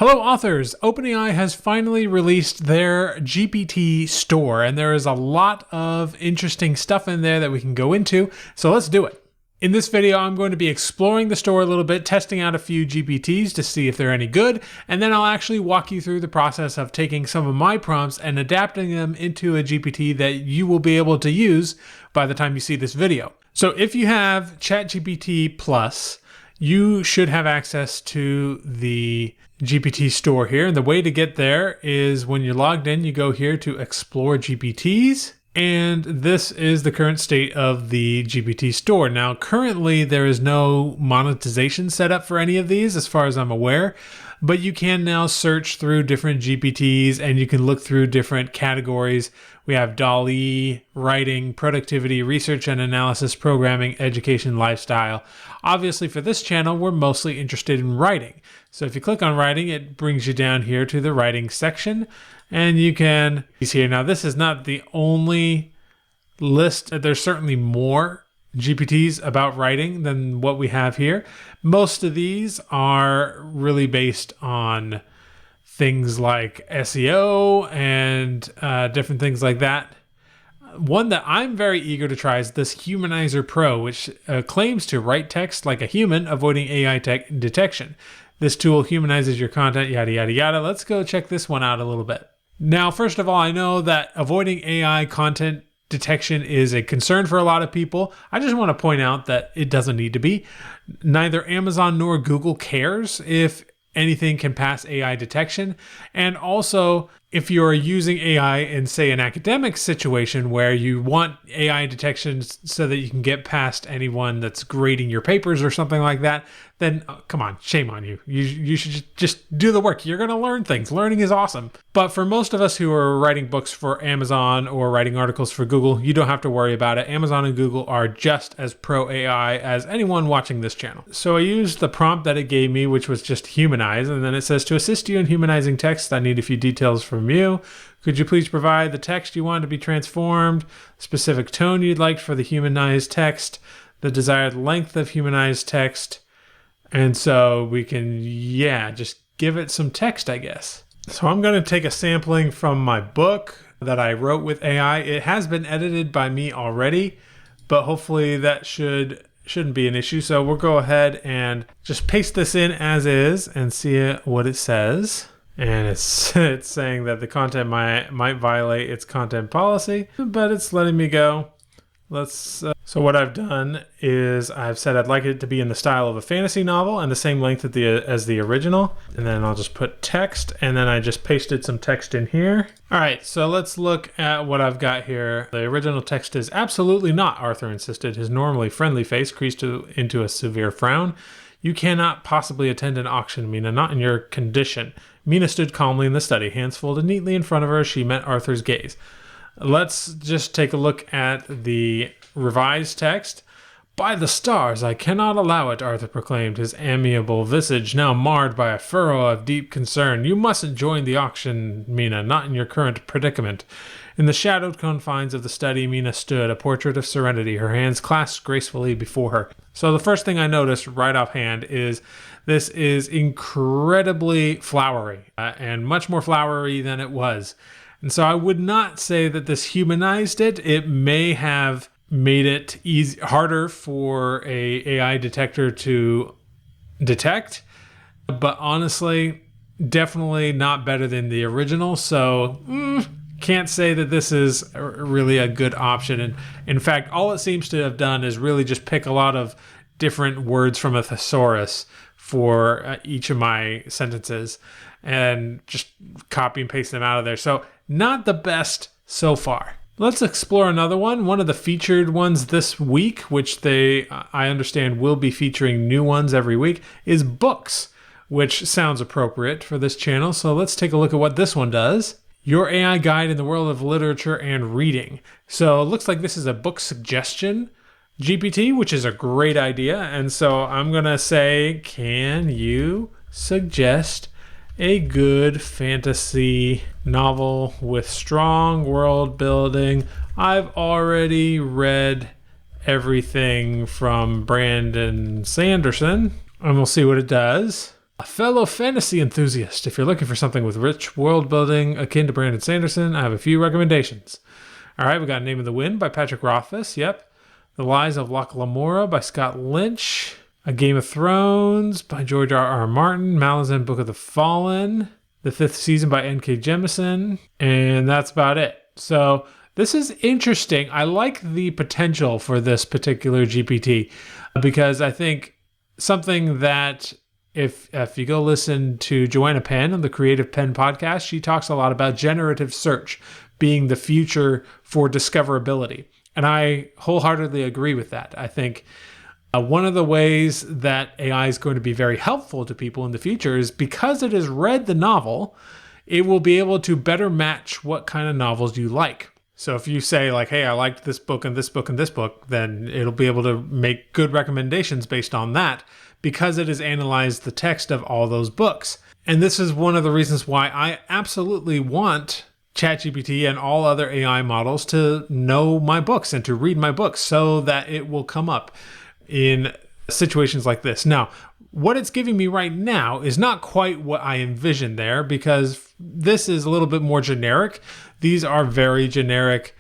Hello authors! OpenAI has finally released their GPT store, and there is a lot of interesting stuff in there that we can go into, so let's do it. In this video, I'm going to be exploring the store a little bit, testing out a few GPTs to see if they're any good, and then I'll actually walk you through the process of taking some of my prompts and adapting them into a GPT that you will be able to use by the time you see this video. So if you have ChatGPT Plus, you should have access to the GPT store here. And the way to get there is when you're logged in, you go here to Explore GPTs. And this is the current state of the GPT store. Now, currently there is no monetization set up for any of these as far as I'm aware, but you can now search through different GPTs and you can look through different categories. We have DALL-E, writing, productivity, research and analysis, programming, education, lifestyle. Obviously for this channel, we're mostly interested in writing. So if you click on writing, it brings you down here to the writing section and you can see here. Now this is not the only list. There's certainly more GPTs about writing than what we have here. Most of these are really based on things like SEO and different things like that. One that I'm very eager to try is this Humanizer Pro, which claims to write text like a human, avoiding AI detection. This tool humanizes your content, yada, yada, yada. Let's go check this one out a little bit. Now, first of all, I know that avoiding AI content detection is a concern for a lot of people. I just want to point out that it doesn't need to be. Neither Amazon nor Google cares if anything can pass AI detection. And also, if you're using AI in, say, an academic situation where you want AI detection so that you can get past anyone that's grading your papers or something like that, then come on, shame on you. You should just do the work. You're going to learn things. Learning is awesome. But for most of us who are writing books for Amazon or writing articles for Google, you don't have to worry about it. Amazon and Google are just as pro AI as anyone watching this channel. So I used the prompt that it gave me, which was just humanize. And then it says, to assist you in humanizing text, I need a few details from you. Could you please provide the text you want to be transformed, specific tone you'd like for the humanized text, the desired length of humanized text. And so we can, just give it some text, I guess. So I'm going to take a sampling from my book that I wrote with AI. It has been edited by me already, but hopefully that shouldn't be an issue. So we'll go ahead and just paste this in as is and see what it says. And it's saying that the content might violate its content policy, but it's letting me go. So what I've done is I've said I'd like it to be in the style of a fantasy novel and the same length as the original. And then I'll just put text, and then I just pasted some text in here. All right, so let's look at what I've got here. The original text is absolutely not, Arthur insisted, his normally friendly face creased into a severe frown. You cannot possibly attend an auction, Mina, not in your condition. Mina stood calmly in the study, hands folded neatly in front of her as she met Arthur's gaze. Let's just take a look at the revised text. By the stars, I cannot allow it, Arthur proclaimed, his amiable visage now marred by a furrow of deep concern. You mustn't join the auction, Mina, not in your current predicament. In the shadowed confines of the study, Mina stood, a portrait of serenity, her hands clasped gracefully before her. So the first thing I noticed right offhand is this is incredibly flowery, and much more flowery than it was. And so I would not say that this humanized it. It may have made it harder for a AI detector to detect, but honestly, definitely not better than the original. So can't say that this is really a good option. And in fact, all it seems to have done is really just pick a lot of different words from a thesaurus for each of my sentences and just copy and paste them out of there. So not the best so far. Let's explore another one. One of the featured ones this week, which I understand will be featuring new ones every week, is books, which sounds appropriate for this channel. So let's take a look at what this one does. Your AI guide in the world of literature and reading. So it looks like this is a book suggestion GPT, which is a great idea. And so I'm going to say, can you suggest a good fantasy novel with strong world building? I've already read everything from Brandon Sanderson, and we'll see what it does. A fellow fantasy enthusiast, if you're looking for something with rich world building akin to Brandon Sanderson, I have a few recommendations. All right, we got Name of the Wind by Patrick Rothfuss. Yep. The Lies of Locke Lamora by Scott Lynch. A Game of Thrones by George R.R. Martin. Malazan Book of the Fallen. The 5th Season by N.K. Jemisin. And that's about it. So this is interesting. I like the potential for this particular GPT because I think something that if you go listen to Joanna Penn on the Creative Penn podcast, she talks a lot about generative search being the future for discoverability. And I wholeheartedly agree with that. I think one of the ways that AI is going to be very helpful to people in the future is because it has read the novel, it will be able to better match what kind of novels you like. So if you say like, hey, I liked this book and this book and this book, then it'll be able to make good recommendations based on that because it has analyzed the text of all those books. And this is one of the reasons why I absolutely want ChatGPT and all other AI models to know my books and to read my books so that it will come up in situations like this. Now, what it's giving me right now is not quite what I envisioned there because this is a little bit more generic. These are very generic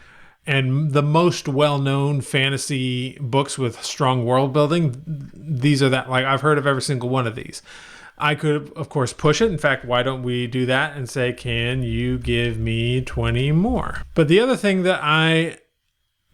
and the most well-known fantasy books with strong world building. These are that, like I've heard of every single one of these. I could, of course, push it. In fact, why don't we do that and say, can you give me 20 more? But the other thing that I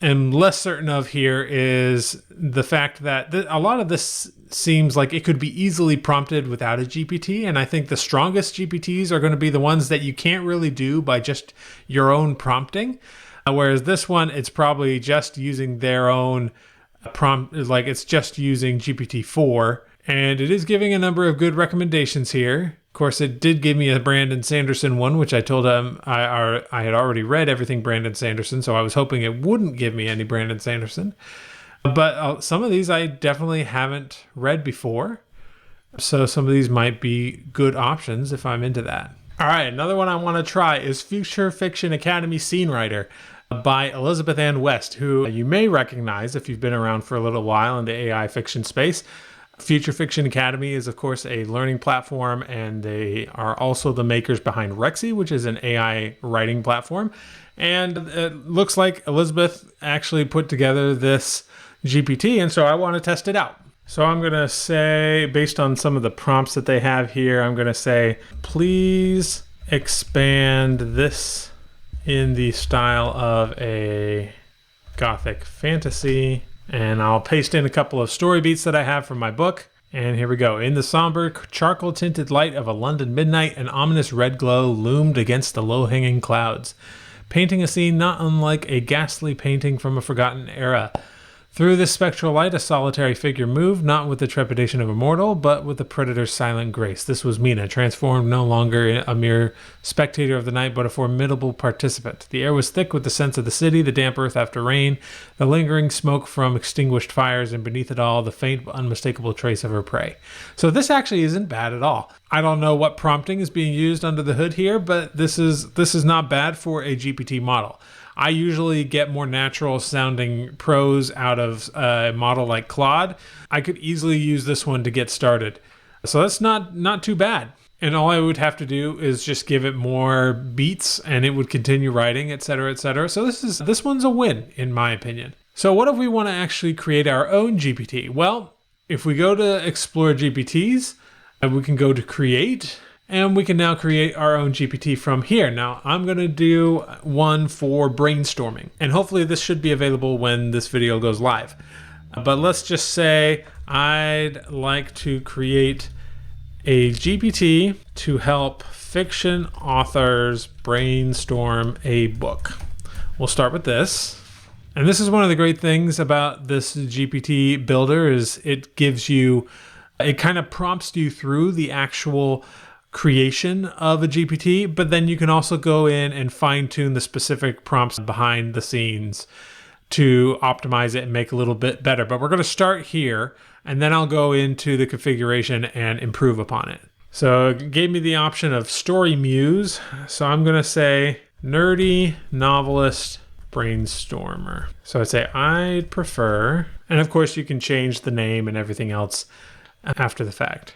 am less certain of here is the fact that a lot of this seems like it could be easily prompted without a GPT. And I think the strongest GPTs are going to be the ones that you can't really do by just your own prompting. Whereas this one, it's probably just using their own prompt, like it's just using GPT-4. And it is giving a number of good recommendations here. Of course, it did give me a Brandon Sanderson one, which I told him I had already read everything Brandon Sanderson, so I was hoping it wouldn't give me any Brandon Sanderson. But some of these I definitely haven't read before. So some of these might be good options if I'm into that. All right, another one I want to try is Future Fiction Academy Scene Writer by Elizabeth Ann West, who you may recognize if you've been around for a little while in the AI fiction space. Future Fiction Academy is, of course, a learning platform, and they are also the makers behind Rexy, which is an AI writing platform. And it looks like Elizabeth actually put together this GPT, and so I want to test it out. So I'm going to say, based on some of the prompts that they have here, I'm going to say, please expand this in the style of a gothic fantasy. And I'll paste in a couple of story beats that I have from my book. And here we go. In the somber, charcoal-tinted light of a London midnight, an ominous red glow loomed against the low-hanging clouds, painting a scene not unlike a ghastly painting from a forgotten era. Through this spectral light, a solitary figure moved, not with the trepidation of a mortal, but with the predator's silent grace. This was Mina, transformed no longer a mere spectator of the night, but a formidable participant. The air was thick with the scents of the city, the damp earth after rain, the lingering smoke from extinguished fires, and beneath it all, the faint but unmistakable trace of her prey. So this actually isn't bad at all. I don't know what prompting is being used under the hood here, but this is not bad for a GPT model. I usually get more natural sounding prose out of a model like Claude. I could easily use this one to get started. So that's not too bad. And all I would have to do is just give it more beats and it would continue writing, etc., etc. So this one's a win in my opinion. So what if we want to actually create our own GPT? Well, if we go to Explore GPTs, we can go to Create, and we can now create our own GPT from here. Now, I'm going to do one for brainstorming, and hopefully this should be available when this video goes live. But let's just say I'd like to create a GPT to help fiction authors brainstorm a book. We'll start with this. And this is one of the great things about this GPT builder is it kind of prompts you through the actual creation of a GPT, but then you can also go in and fine tune the specific prompts behind the scenes to optimize it and make it a little bit better. But we're going to start here, and then I'll go into the configuration and improve upon it. So it gave me the option of story muse. So I'm going to say nerdy novelist brainstormer. So I'd say I'd prefer, and of course you can change the name and everything else after the fact.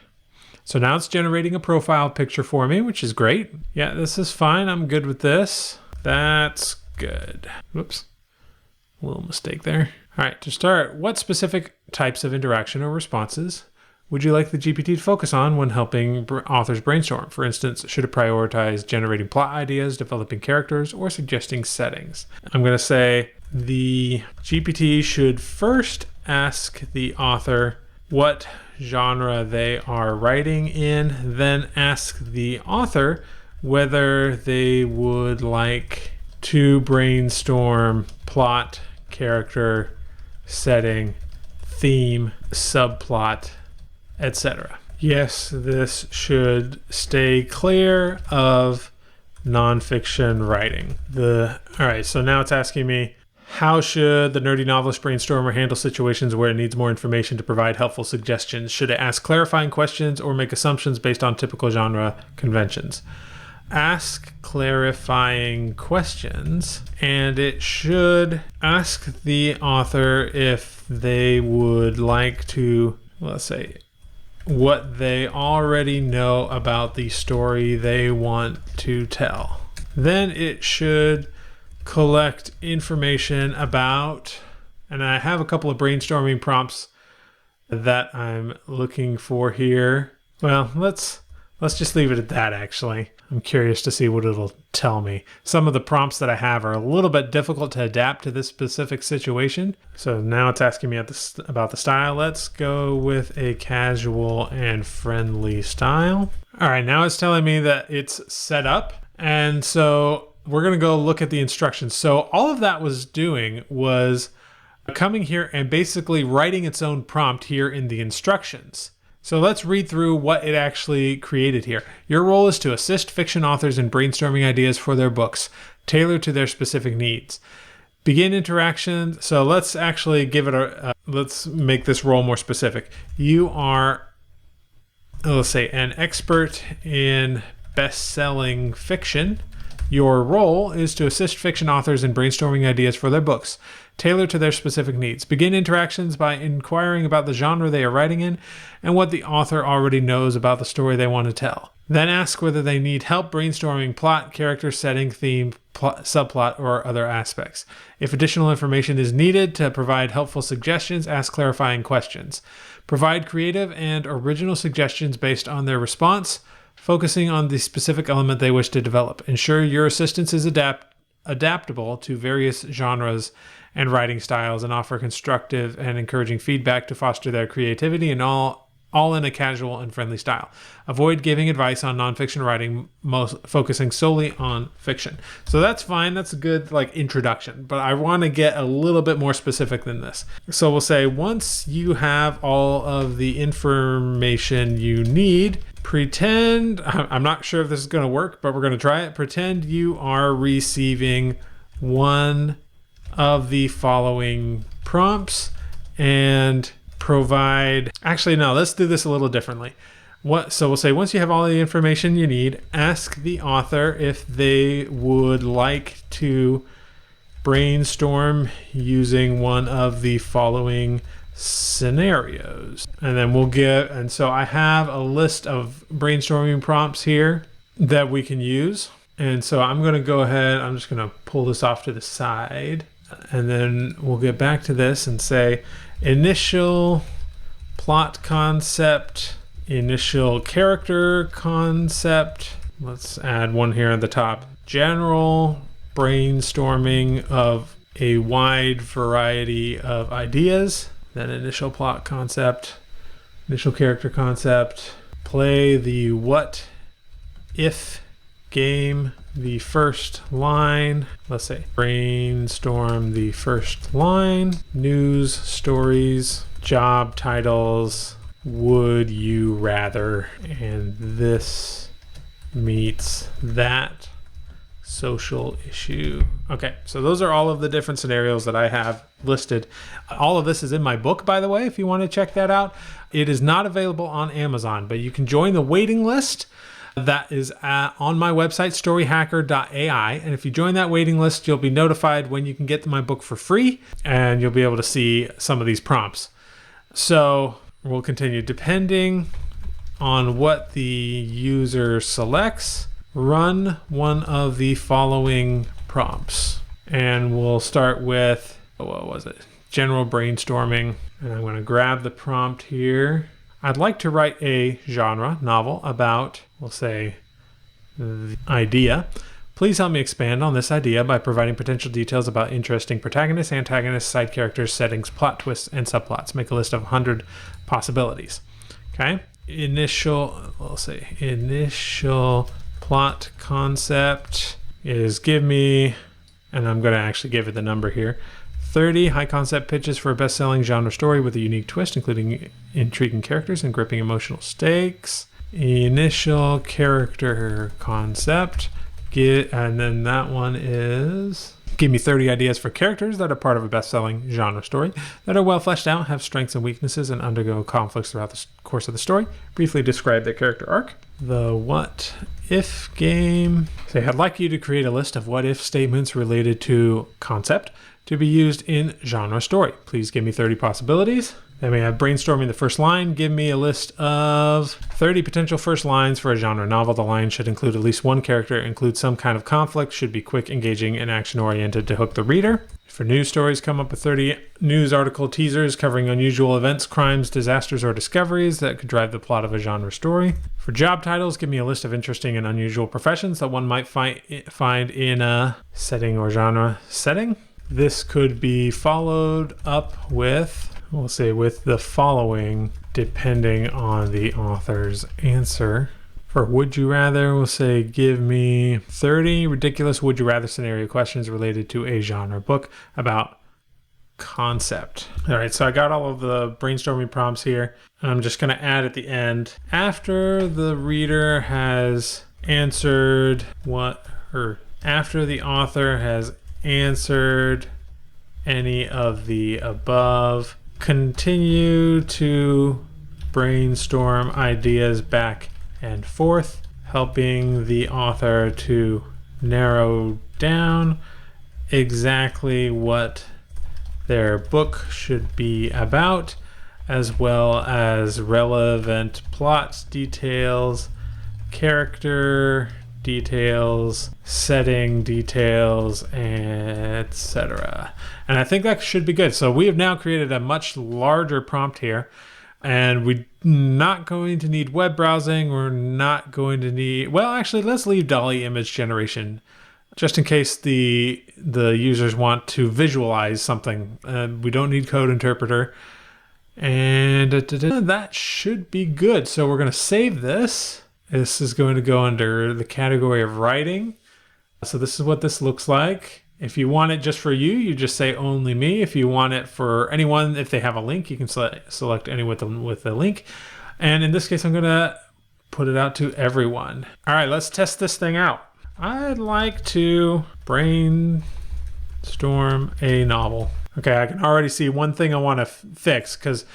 So now it's generating a profile picture for me, which is great. Yeah, this is fine. I'm good with this. That's good. Whoops. A little mistake there. All right, to start, what specific types of interaction or responses would you like the GPT to focus on when helping authors brainstorm? For instance, should it prioritize generating plot ideas, developing characters, or suggesting settings? I'm going to say the GPT should first ask the author what genre they are writing in, then ask the author whether they would like to brainstorm plot, character, setting, theme, subplot, etc. Yes, this should stay clear of nonfiction writing. All right, so now it's asking me, how should the nerdy novelist brainstormer handle situations where it needs more information to provide helpful suggestions? Should it ask clarifying questions or make assumptions based on typical genre conventions? Ask clarifying questions, and it should ask the author if they would like to, let's say, what they already know about the story they want to tell. Then it should collect information about, and I have a couple of brainstorming prompts that I'm looking for here. Well, let's just leave it at that, actually. I'm curious to see what it'll tell me. Some of the prompts that I have are a little bit difficult to adapt to this specific situation. So now it's asking me about the style. Let's go with a casual and friendly style. All right, now it's telling me that it's set up. And so we're going to go look at the instructions. So all of that was doing was coming here and basically writing its own prompt here in the instructions. So let's read through what it actually created here. Your role is to assist fiction authors in brainstorming ideas for their books, tailored to their specific needs. Begin interaction. So let's actually give it let's make this role more specific. You are, let's say, an expert in best-selling fiction. Your role is to assist fiction authors in brainstorming ideas for their books, tailored to their specific needs. Begin interactions by inquiring about the genre they are writing in and what the author already knows about the story they want to tell. Then ask whether they need help brainstorming plot, character, setting, theme, subplot, or other aspects. If additional information is needed to provide helpful suggestions, ask clarifying questions. Provide creative and original suggestions based on their response, focusing on the specific element they wish to develop. Ensure your assistance is adaptable to various genres and writing styles, and offer constructive and encouraging feedback to foster their creativity, and all in a casual and friendly style. Avoid giving advice on nonfiction writing, focusing solely on fiction. So that's fine. That's a good introduction, but I want to get a little bit more specific than this. So we'll say, once you have all of the information you need, pretend, I'm not sure if this is going to work, but we're going to try it. Pretend you are receiving one of the following prompts and provide, actually no, let's do this a little differently. So we'll say, once you have all the information you need, ask the author if they would like to brainstorm using one of the following scenarios. And then and so I have a list of brainstorming prompts here that we can use. And so I'm going to go ahead, I'm just going to pull this off to the side, and then we'll get back to this and say, initial plot concept, initial character concept. Let's add one here at the top. General brainstorming of a wide variety of ideas. Then initial plot concept, initial character concept. Play the what if game, the first line. Let's say brainstorm the first line. News stories, job titles, would you rather, and this meets that social issue. Okay, so those are all of the different scenarios that I have listed. All of this is in my book, by the way, if you want to check that out. It is not available on Amazon, but you can join the waiting list. That is on my website, storyhacker.ai. And if you join that waiting list, you'll be notified when you can get my book for free, and you'll be able to see some of these prompts. So we'll continue. Depending on what the user selects, run one of the following prompts. And we'll start with, what was it? General brainstorming. And I'm going to grab the prompt here. I'd like to write a genre novel about, we'll say, the idea. Please help me expand on this idea by providing potential details about interesting protagonists, antagonists, side characters, settings, plot twists, and subplots. Make a list of 100 possibilities. Okay. Initial plot concept is give me, and I'm going to actually give it the number here, 30 high concept pitches for a best-selling genre story with a unique twist, including intriguing characters and gripping emotional stakes. Initial character concept. And then that one is give me 30 ideas for characters that are part of a best-selling genre story that are well fleshed out, have strengths and weaknesses, and undergo conflicts throughout the course of the story. Briefly describe their character arc. The what if game. Say, I'd like you to create a list of what if statements related to concept to be used in genre story. Please give me 30 possibilities. Then we have brainstorming the first line. Give me a list of 30 potential first lines for a genre novel. The line should include at least one character, include some kind of conflict, should be quick, engaging, and action-oriented to hook the reader. For news stories, come up with 30 news article teasers covering unusual events, crimes, disasters, or discoveries that could drive the plot of a genre story. For job titles, give me a list of interesting and unusual professions that one might find in a setting or genre setting. This could be followed up with, we'll say, with the following, depending on the author's answer. For would you rather, we'll say, give me 30 ridiculous would you rather scenario questions related to a genre book about concept. All right, so I got all of the brainstorming prompts here. I'm just going to add at the end, after the reader has answered after the author has answered any of the above, continue to brainstorm ideas back and forth, helping the author to narrow down exactly what their book should be about, as well as relevant plot details, character details, setting details, etc. And I think that should be good. So we have now created a much larger prompt here, and we're not going to need web browsing. We're not going to need, well, actually, let's leave DALL-E image generation just in case the users want to visualize something. We don't need code interpreter. And that should be good. So we're going to save this. This is going to go under the category of writing. So this is what this looks like. If you want it just for you, you just say only me. If you want it for anyone, if they have a link, you can select anyone with a link. And in this case, I'm going to put it out to everyone. All right, let's test this thing out. I'd like to brainstorm a novel. Okay, I can already see one thing I want to fix, because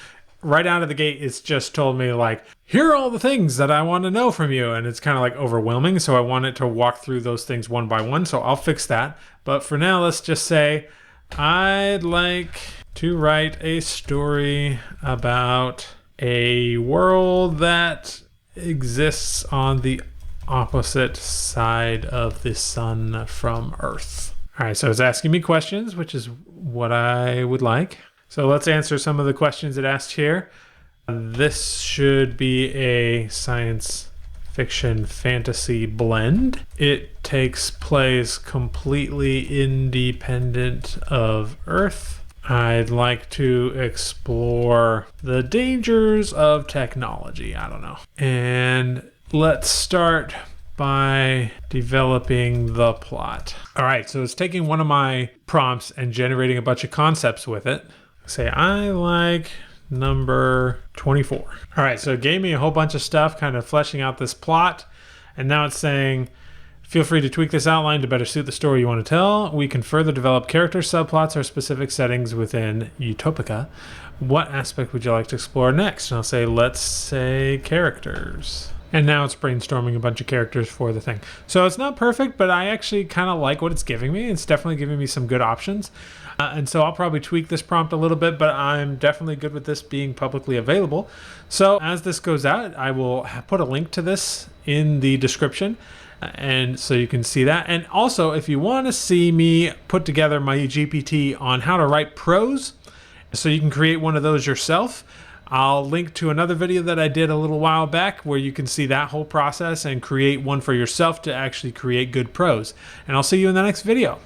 right out of the gate, it's just told me, like, here are all the things that I want to know from you. And it's kind of like overwhelming. So I want it to walk through those things one by one. So I'll fix that. But for now, let's just say I'd like to write a story about a world that exists on the opposite side of the sun from Earth. All right, so it's asking me questions, which is what I would like. So let's answer some of the questions it asked here. This should be a science fiction fantasy blend. It takes place completely independent of Earth. I'd like to explore the dangers of technology. I don't know. And let's start by developing the plot. All right, so it's taking one of my prompts and generating a bunch of concepts with it. Say, I like number 24. All right, so it gave me a whole bunch of stuff, kind of fleshing out this plot. And now it's saying, feel free to tweak this outline to better suit the story you want to tell. We can further develop characters, subplots, or specific settings within Utopica. What aspect would you like to explore next? And I'll say, let's say characters. And now it's brainstorming a bunch of characters for the thing. So it's not perfect, but I actually kind of like what it's giving me. It's definitely giving me some good options. And so I'll probably tweak this prompt a little bit, but I'm definitely good with this being publicly available. So as this goes out, I will put a link to this in the description. And so you can see that. And also, if you want to see me put together my GPT on how to write prose, so you can create one of those yourself, I'll link to another video that I did a little while back where you can see that whole process and create one for yourself to actually create good prose. And I'll see you in the next video.